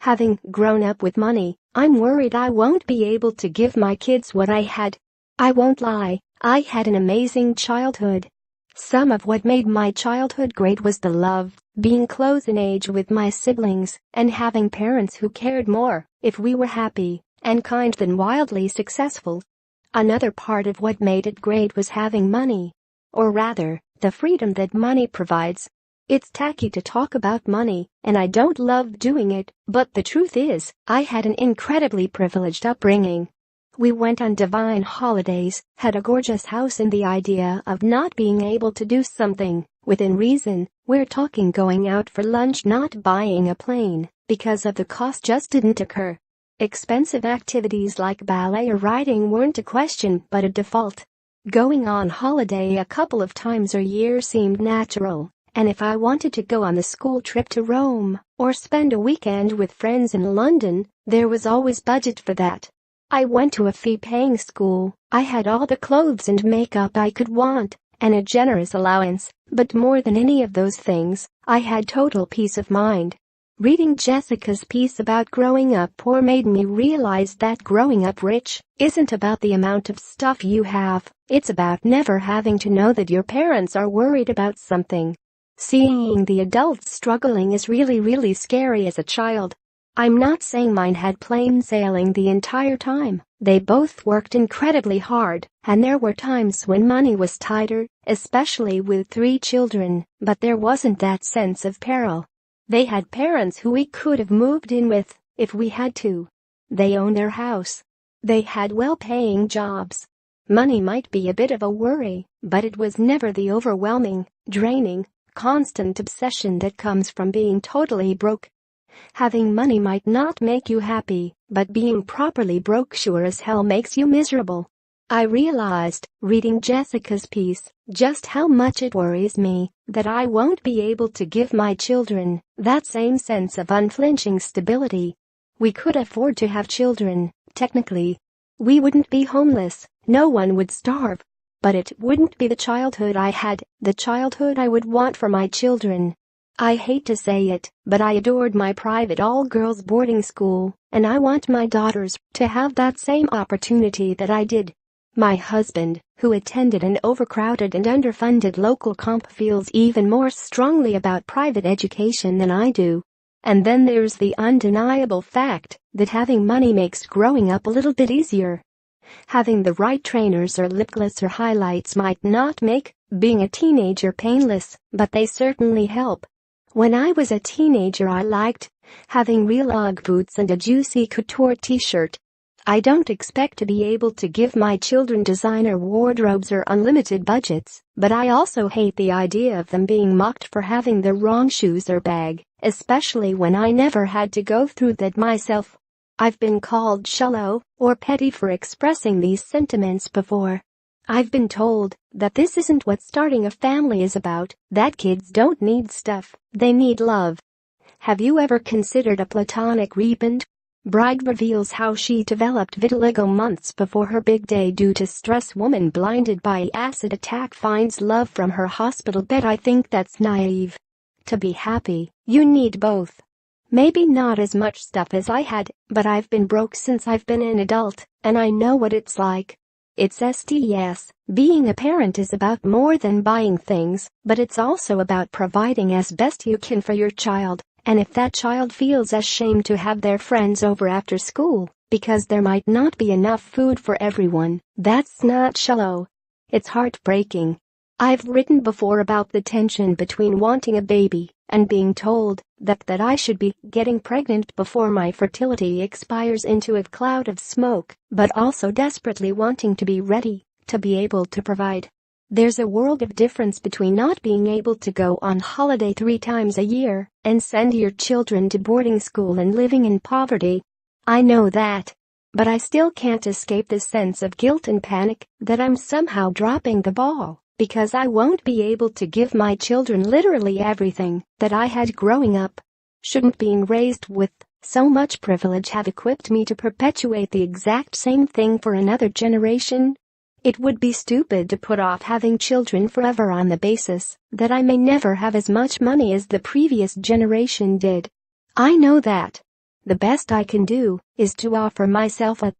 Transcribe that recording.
Having grown up with money, I'm worried I won't be able to give my kids what I had. I won't lie, I had an amazing childhood. Some of what made my childhood great was the love, being close in age with my siblings, and having parents who cared more if we were happy and kind than wildly successful. Another part of what made it great was having money. Or rather, the freedom that money provides. It's tacky to talk about money, and I don't love doing it, but the truth is, I had an incredibly privileged upbringing. We went on divine holidays, had a gorgeous house, and the idea of not being able to do something within reason, we're talking going out for lunch, not buying a plane, because of the cost, just didn't occur. Expensive activities like ballet or riding weren't a question but a default. Going on holiday a couple of times a year seemed natural, and if I wanted to go on a school trip to Rome or spend a weekend with friends in London, there was always budget for that. I went to a fee-paying school, I had all the clothes and makeup I could want, and a generous allowance, but more than any of those things, I had total peace of mind. Reading Jessica's piece about growing up poor made me realize that growing up rich isn't about the amount of stuff you have, it's about never having to know that your parents are worried about something. Seeing the adults struggling is really scary as a child. I'm not saying mine had plain sailing the entire time. They both worked incredibly hard, and there were times when money was tighter, especially with 3 children, but there wasn't that sense of peril. They had parents who we could have moved in with if we had to. They owned their house. They had well-paying jobs. Money might be a bit of a worry, but it was never the overwhelming, draining, constant obsession that comes from being totally broke. Having money might not make you happy, but being properly broke sure as hell makes you miserable. I realized, reading Jessica's piece, just how much it worries me that I won't be able to give my children that same sense of unflinching stability. We could afford to have children, technically. We wouldn't be homeless, no one would starve. But it wouldn't be the childhood I had, the childhood I would want for my children. I hate to say it, but I adored my private all-girls boarding school, and I want my daughters to have that same opportunity that I did. My husband, who attended an overcrowded and underfunded local comp, feels even more strongly about private education than I do. And then there's the undeniable fact that having money makes growing up a little bit easier. Having the right trainers or lip gloss or highlights might not make being a teenager painless, but they certainly help. When I was a teenager, I liked having real Ugg boots and a Juicy Couture t-shirt. I don't expect to be able to give my children designer wardrobes or unlimited budgets, but I also hate the idea of them being mocked for having the wrong shoes or bag, especially when I never had to go through that myself. I've been called shallow or petty for expressing these sentiments before. I've been told that this isn't what starting a family is about, that kids don't need stuff, they need love. Have you ever considered a platonic rebound? Bride reveals how she developed vitiligo months before her big day due to stress. Woman blinded by acid attack finds love from her hospital bed. I think that's naive. To be happy, you need both. Maybe not as much stuff as I had, but I've been broke since I've been an adult, and I know what it's like. It's STS. Being a parent is about more than buying things, but it's also about providing as best you can for your child. And if that child feels ashamed to have their friends over after school because there might not be enough food for everyone, that's not shallow. It's heartbreaking. I've written before about the tension between wanting a baby and being told that I should be getting pregnant before my fertility expires into a cloud of smoke, but also desperately wanting to be ready, to be able to provide. There's a world of difference between not being able to go on holiday 3 times a year and send your children to boarding school and living in poverty. I know that. But I still can't escape the sense of guilt and panic that I'm somehow dropping the ball because I won't be able to give my children literally everything that I had growing up. Shouldn't being raised with so much privilege have equipped me to perpetuate the exact same thing for another generation? It would be stupid to put off having children forever on the basis that I may never have as much money as the previous generation did. I know that. The best I can do is to offer myself up.